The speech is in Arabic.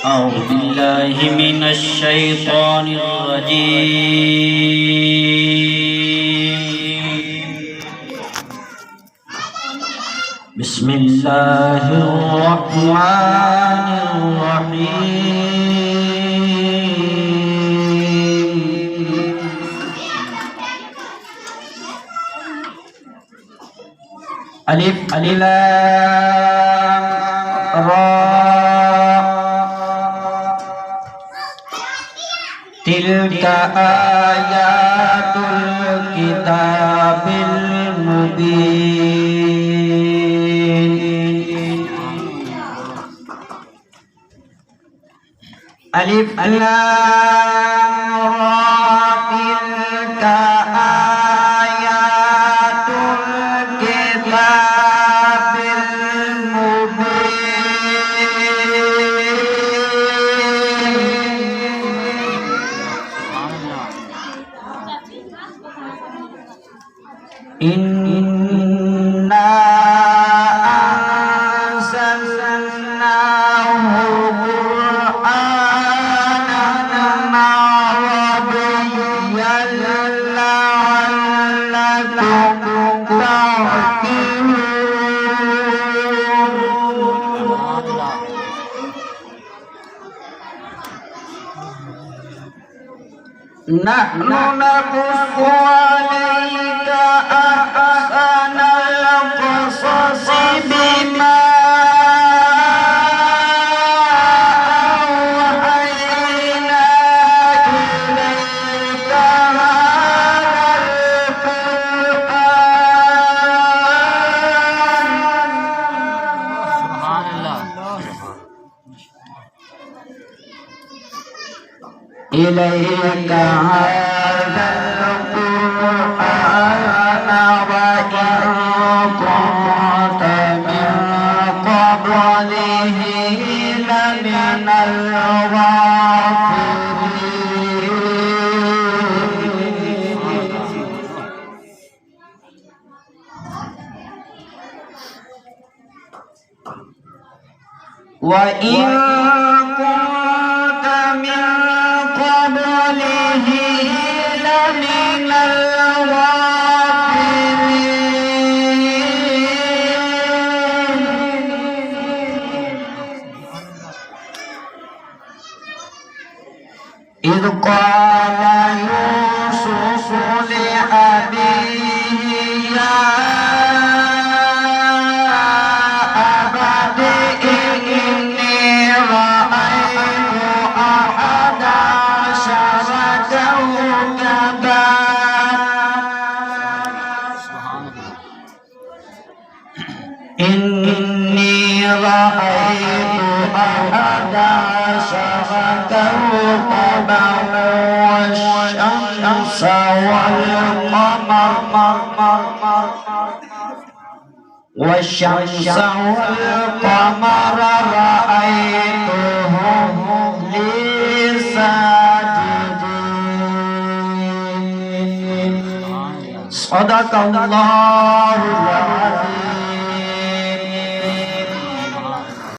أعوذ بالله من الشيطان الرجيم. بسم الله الرحمن الرحيم. ألف لام را تلك آيات الكتاب المبين. ألف لام را تلك آيات الكتاب إنا أنزلناه قرآنا عربيا لعلكم تعقلون. نحن نقص عليك أحسن القصص بما أوحينا إليك هذا القرآن إليك هذا القرآن وإن كنت من قبله لمن الغافلين. وإن كنت من قبله لمن الغافلين. إذ قال يوسف لأبيه يا أبت إني رأيت أحد عشر كوكبا إني رأيت أحد عشر كوكبا والشمس والقمر رأيتهم لي ساجدين. صدق الله العظيم.